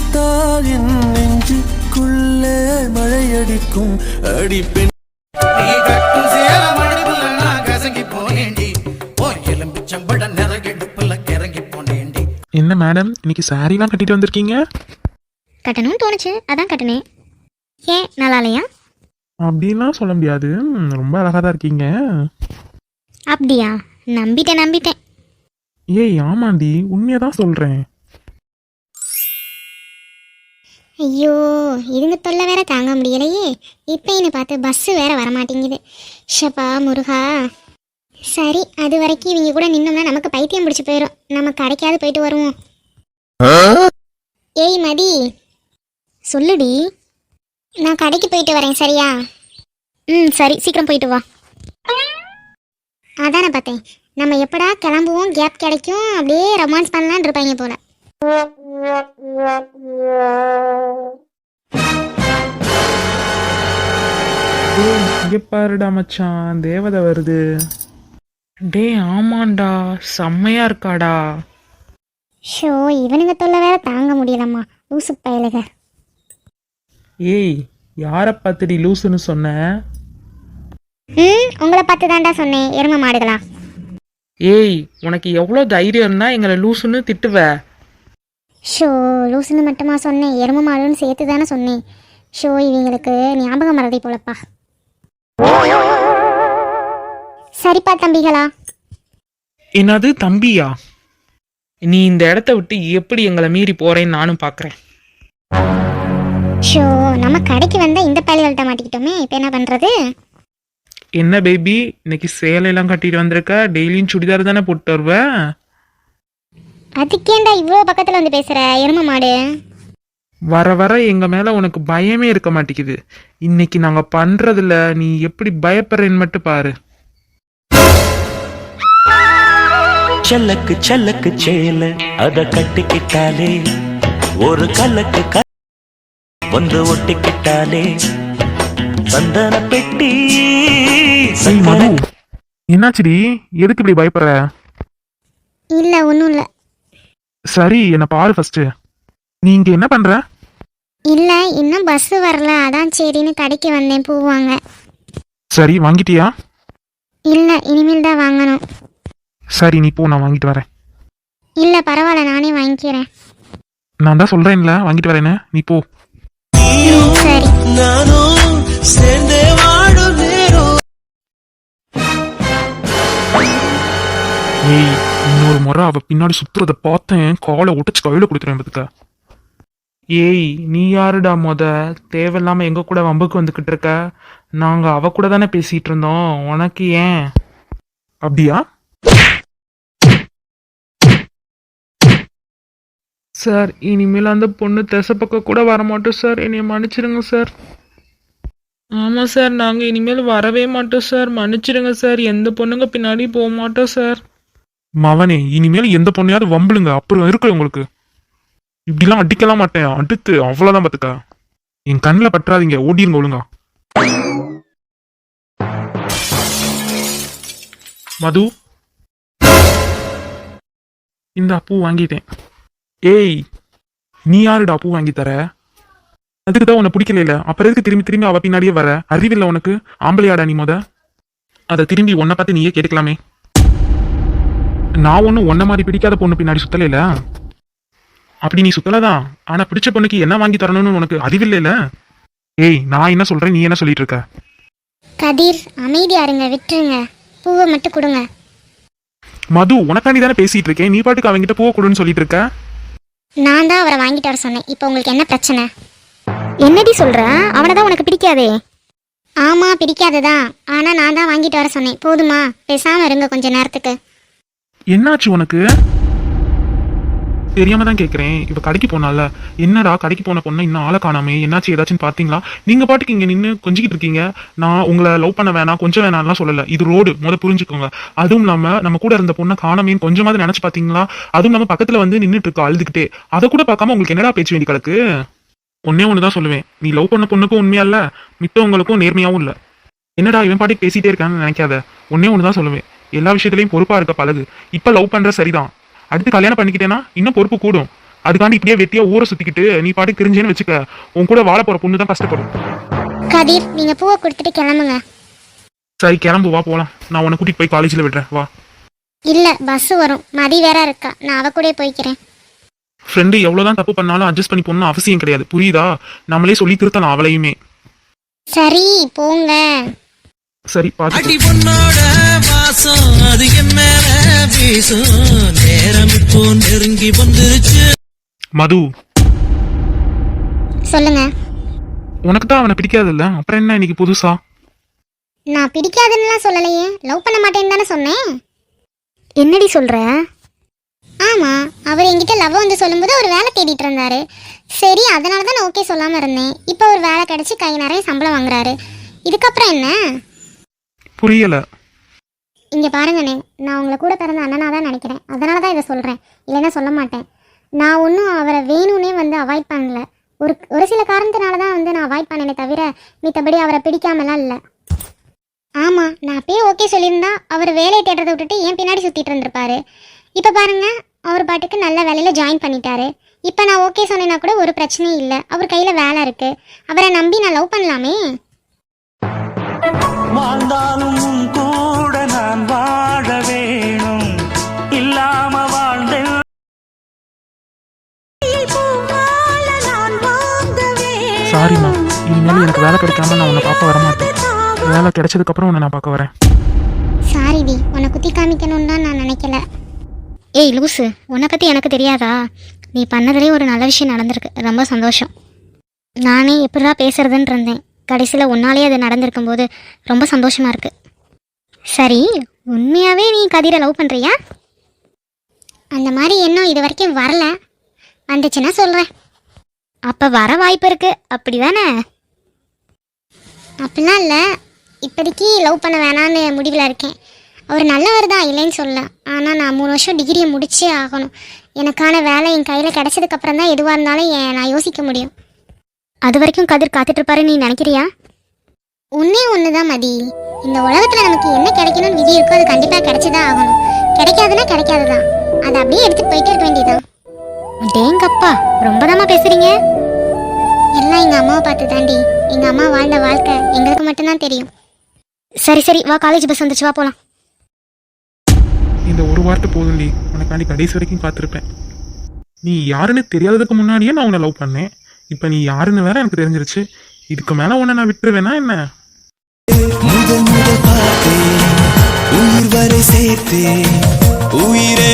பிடித்தால் என் நெஞ்சுக்குள்ளே மழையடிக்கும் அடிப்பெண் என்ன மேடம் இன்னைக்கு சாரிலாம் கட்டிட்டு வந்திருக்கீங்க? கட்டணும்னு தோணுச்சு, அதான் கட்டினேன். ஏன் நல்லா இல்லையா? அப்படின்லாம் சொல்ல முடியாது, ரொம்ப அழகா தான் இருக்கீங்க. அப்படியா? நம்பிட்டேன். ஏய் ஆமாண்டி, உண்மையதான் சொல்றேன். ஐயோ, இதுங்க தொல்லை வேற தாங்க முடியலையே. இப்போ என்ன பார்த்து பஸ்ஸு வேற வரமாட்டேங்குது. ஷப்பா முருகா. சரி, அது வரைக்கும் இவங்க கூட நின்னோம்னா நமக்கு பைத்தியம் பிடிச்சி போயிடும். நம்ம கடைக்காவது போயிட்டு வருவோம். ஏய் மதி, சொல்லுடி. நான் கடைக்கு போயிட்டு வரேன், சரியா? சரி, சீக்கிரம் போயிட்டு வா. அதானே பார்த்தேன், நம்ம எப்படா கிளம்புவோம், கேப் கிடைக்கும், அப்படியே ரொமான்ஸ் பண்ணலான்னு இருப்பாங்க போல. இங்க பாருடா மச்சான், தேவதை வருது. டே ஆமாண்டா, செம்மையா இருக்காடா. ஷோ, இவனுங்க தொல்லை வேற தாங்க முடியலம்மா, லூசு பயலுக. ஏய், யாரை பார்த்துடி லூசுன்னு சொன்ன? உங்களை பார்த்து தான்டா சொன்னேன், எரும மாடுகளா. ஏய், உனக்கு எவ்வளோ தைரியம்னா எங்களை லூசுன்னு திட்டுவ? ஷோ, லூசுன்னு மட்டுமா சொன்னேன், எரும மாடுன்னு சேர்த்து தானே சொன்னேன். ஷோ, இவங்களுக்கு ஞாபகம் மறதி போலப்பா. சரிப்பா தம்பிகளா. என்னது தம்பியா? நீ இந்த இடத்த விட்டு எப்படி எங்களை மீறி போறேன்னு நானும் பார்க்குறேன். ஷோ, நம்ம கடைக்கு வந்தால் இந்த பயல்கள்ட்ட மாட்டிக்கிட்டோமே, இப்போ என்ன பண்ணுறது? என்ன பேபி, இன்னைக்கு சேலையெல்லாம் கட்டிட்டு வந்திருக்க? டெய்லியும் சுடிதார் தானே போட்டு வருவ? அதுக்கேண்டா இவ்வளோ பக்கத்தில் வந்து பேசுகிற, எரும மாடு? வர வர எங்க மேல உனக்கு பயமே இருக்க மாட்டேங்குது. இன்னைக்கு நாங்க பண்றதுல நீ எப்படி பயப்படுறேன்னு மட்டும் பாரு. செல்லக்கு செல்லக்கு சேல அத கட்டிக்கிட்டாலே ஒரு கல்லக்கு வந்து ஒட்டிக்கிட்டாலே சந்தன பெட்டி. மது, என்னாச்சுடி? எதுக்கு இப்படி பயப்படுற? இல்லை, ஒன்றும் இல்லை. சரி, என்ன பாரு ஃபர்ஸ்ட். நீ இங்க என்ன பண்ற? இல்லை, இன்னும் பஸ்ஸு வரல, அதான் சரின்னு கடைக்கு வந்தேன், பூவாங்க. சரி, வாங்கிட்டியா? இல்லை, இனிமேல் தான் வாங்கணும். சரி, நீ போ, நான் வாங்கிட்டு வரேன். இல்லை பரவாயில்ல, நானே வாங்கிக்கிறேன். நான் தான் சொல்றேன்ல, வாங்கிட்டு வரேன்னு, நீ போ. சரி. ஏய், இன்னொரு முறை அவ பின்னாடி சுத்துறத பார்த்தேன், காலை ஒட்டச்சு கையில கொடுத்துறேன் பத்துக்க. ஏய், நீ யாருடா தேவையில்லாம எங்க கூட வம்புக்கு வந்துகிட்டு இருக்க? நாங்க அவ கூட தானே பேசிட்டு இருந்தோம், உனக்கு ஏன்? அப்படியா? சார், இனிமேல் அந்த பொண்ணு திசப்பக்கம் கூட வரமாட்டோம் சார், என்னைய மன்னிச்சிருங்க சார். ஆமா சார், நாங்க இனிமேல் வரவே மாட்டோம் சார், மன்னிச்சிருங்க சார். எந்த பொண்ணுங்க பின்னாடி போக மாட்டோம் சார். மவனே, இனிமேல் எந்த பொண்ணையாவது வம்புலுங்க, அப்புறம் இருக்கு உங்களுக்கு. இப்படிலாம் அடிக்கலாம் மாட்டேன், அடுத்து அவ்வளவுதான் பாத்துக்க. என் கண்ணில் பற்றாதீங்க, ஓடிருங்க ஒழுங்கா. மது, இந்த பூ வாங்கிட்டேன். ஏய், நீ யாருடா பூ வாங்கி தர? அதுக்குதான் உன்னை பிடிக்கல, அப்புறம் எதுக்கு திரும்பி திரும்பி அவ பின்னாடியே வர? அறிவில்லை உனக்கு? ஆம்பளையாடா நீ? அதை திரும்பி உன்னை பார்த்து நீயே கேட்கலாமே. நான் ஒன்னும் உன்ன மாதிரி பிடிக்காத பொண்ணு பின்னாடி சுத்தல. அப்படி நீ சுத்தலதான், ஆனா பிடிச்ச பொண்ணுக்கு என்ன வாங்கி தரணும்னு உனக்கு அறிவில்லைல. ஏய், நான் என்ன சொல்றேன், நீ என்ன சொல்லிட்டு இருக்க? கதிர், அமைதியா இருங்க, விட்டுருங்க, பூவை மட்டும் கொடுங்க. மது, உனக்காண்டி தானே பேசிட்டு இருக்கேன், நீ பாட்டுக்கு அவங்கிட்ட பூவை கொடுன்னு சொல்லிட்டு இருக்க. நான் தான் அவரை வாங்கிட்டு வர சொன்னேன், இப்போ உங்களுக்கு என்ன பிரச்சனை? என்னடி சொல்ற? அவனை தான் உனக்கு பிடிக்காதே? ஆமா, பிடிக்காததான், ஆனா நான் தான் வாங்கிட்டு வர சொன்னேன், போதுமா? பேசாம இருங்க கொஞ்ச நேரத்துக்கு. என்னாச்சு உனக்கு? தெரியாம தான் கேட்குறேன். இப்போ கடைக்கு போனால, என்னடா கடைக்கு போன பொண்ணு இன்னும் ஆளை காணாமே, என்னாச்சு ஏதாச்சும் பார்த்தீங்களா? நீங்கள் பாட்டுக்கு இங்கே நின்று கொஞ்சிக்கிட்டு இருக்கீங்க. நான் உங்களை லவ் பண்ண வேணாம், கொஞ்சம் வேணாம்லாம் சொல்லலை. இது ரோடு, புரிஞ்சுக்கோங்க. அதுவும் இல்லாமல் நம்ம கூட இருந்த பொண்ணை காணாமேன்னு கொஞ்சமாவது நினச்சி பார்த்தீங்களா? அதுவும் நம்ம பக்கத்தில் வந்து நின்றுட்டு இருக்கா அழுதுகிட்டே. அதை கூட பார்க்காம உங்களுக்கு என்னடா பேச்சு வேண்டி கிடக்கு? ஒன்னே ஒன்று தான் சொல்லுவேன், நீ லவ் பண்ண பொண்ணுக்கும் உண்மையா இல்லை, மித்தவங்களுக்கும் நேர்மையாகவும் இல்லை. என்னடா இவன் பாட்டுக்கு பேசிட்டே இருக்கான்னு நினைக்காத. ஒன்னே ஒன்று தான் சொல்லுவேன், எல்லா விஷயத்துலையும் பொறுப்பாக இருக்க பழகு. இப்போ லவ் பண்ணுற சரிதான், அடுத்து கல்யாணம் பண்ணிக்கிட்டேன்னா இன்னும் பொறுப்பு கூடும். அதுக்காண்டி இப்படியே வெட்டியா ஊரை சுத்திக்கிட்டு நீ பாட்டு தெரிஞ்சேன்னு வச்சுக்க, உன் கூட வாழ போற பொண்ணு தான் கஷ்டப்படும். கதிர், நீங்க பூவை கொடுத்துட்டு கிளம்புங்க. சரி கிளம்பு, வா போலாம். நான் உன்னை கூட்டிட்டு போய் காலேஜ்ல விடுறேன், வா. இல்ல, பஸ் வரும், மதி வேற இருக்கா, நான் அவ கூட போய்க்கிறேன். ஃப்ரெண்டு எவ்வளவுதான் தப்பு பண்ணாலும் அட்ஜஸ்ட் பண்ணி போகணும்னு அவசியம் கிடையாது, புரியுதா? நம்மளே சொல்லி திருத்தலாம் அவளையுமே. சரி போங்க. சரி பாத்து. அடி பொண்ணோட வாசம் அது என் மேல வீசும், நேரம் இப்போ நெருங்கி வந்துருச்சு. மது, சொல்லுங்க. உனக்கு தான் அவனை பிடிக்காது இல்ல, அப்புறம் என்ன இன்னைக்கு புதுசா? நான் பிடிக்காதுன்னுலாம் சொல்லலையே, லவ் பண்ண மாட்டேன்னு தானே சொன்னேன். என்னடி சொல்ற? ஆமா, அவர் என்கிட்ட லவ் வந்து சொல்லும்போது அவர் வேலை தேடிட்டு இருந்தாரு. சரி, அதனால தான் நான் ஓகே சொல்லாம இருந்தேன். இப்போ ஒரு வேலை கிடைச்சி கை நிறைய சம்பளம் வாங்குறாரு. இதுக்கப்புறம் என்ன? புரியல. இங்க பாருங்கண்ணே, நான் உங்களை கூட பிறந்த அண்ணனா தான் நினைக்கிறேன், அதனால தான் இதை சொல்றேன், இல்லைன்னா சொல்ல மாட்டேன். நான் ஒன்றும் அவரை வேணும்னே வந்து அவாய்ட் பண்ணல. ஒரு சில காரணத்தினால தான் வந்து நான் அவாய்ட் பண்ணேனே தவிர மித்தபடி அவரை பிடிக்காமலாம் இல்லை. ஆமாம், நான் அப்பயே ஓகே சொல்லியிருந்தா அவர் வேலையை தேடுறதை விட்டுட்டு ஏன் பின்னாடி சுற்றிட்டு இருந்திருப்பாரு. இப்போ பாருங்க, அவர் பாட்டுக்கு நல்ல வேலையில் ஜாயின் பண்ணிட்டாரு. இப்போ நான் ஓகே சொன்னேன்னா கூட ஒரு பிரச்சனையும் இல்லை, அவர் கையில் வேலை இருக்கு. அவரை நம்பி நான் லவ் பண்ணலாமே. வாழ்ந்தாலும் கூட நான் வாழ வேணும், இல்லாம வாழ்ந்தேன். சாரிம்மா, இனிமேல் எனக்கு வேலை கிடைக்காம நான் உன்னை பார்க்க வர மாட்டேன். வேலை கிடைச்சதுக்கு அப்புறம் உன்னை நான் பார்க்க வரேன். சாரி டி, உன்னை குத்தி காமிக்கணும்னு தான் நான் நினைக்கல. ஏய் லூசு, உன்னை பற்றி எனக்கு தெரியாதா? நீ பண்ணதுலேயே ஒரு நல்ல விஷயம் நடந்திருக்கு, ரொம்ப சந்தோஷம். நானே எப்படிடா பேசுறதுன்னு இருந்தேன், கடைசியில் உன்னாலே அது நடந்திருக்கும்போது ரொம்ப சந்தோஷமா இருக்கு. சரி, உண்மையாகவே நீ கதிரை லவ் பண்ணுறியா? அந்த மாதிரி எண்ணம் இது வரைக்கும் வரல, வந்துச்சுன்னா சொல்கிறேன். அப்போ வர வாய்ப்பு இருக்கு, அப்படி தானே? அப்படிலாம் இல்லை, இப்போதைக்கு லவ் பண்ண வேணான்னு முடிவில் இருக்கேன். அவர் நல்லவர் தான், இல்லைன்னு சொல்ல. ஆனால் நான் 3 வருஷம் டிகிரியை முடிச்சே ஆகணும். எனக்கான வேலை என் கையில் கிடைச்சதுக்கப்புறம் தான் எதுவாக இருந்தாலும் நான் யோசிக்க முடியும். அது வரைக்கும் கதிர் காத்துட்ருப்பாரு நீ நினைக்கிறியா? ஒன்றே ஒன்று தான் மதி, இந்த உலகத்தில் நமக்கு என்ன கிடைக்கணும்னு விதி இருக்கோ அது கண்டிப்பாக கிடைச்சிதான் ஆகணும். கிடைக்காதுன்னா கிடைக்காது தான், அதை அப்படியே எடுத்துகிட்டு போயிட்டே இருக்க வேண்டியதுதான். டேங்கப்பா, ரொம்ப தாம்மா பேசுகிறீங்க. எல்லாம் எங்கள் அம்மாவை பார்த்து தாண்டி. எங்கள் அம்மா வாழ்ந்த வாழ்க்கை எங்களுக்கு மட்டும்தான் தெரியும். சரி சரி, வா, காலேஜ் பஸ் வந்துச்சு, வா போகலாம். இந்த ஒரு வார்த்தை போதும்டி, உனக்காண்டி கடைசி வரைக்கும் காத்திருப்பேன். நீ யாருன்னு தெரியாததுக்கு முன்னாடியே நான் உன்னை லவ் பண்ணேன், இப்போ நீ யாருன்னு வேற எனக்கு தெரிஞ்சிருச்சு. இதுக்கு மேலே உன்னை நான் விட்டுருவேனா என்ன? முதல் பார்த்தேன், உயிர் வரை சேர்த்தேன், உயிரே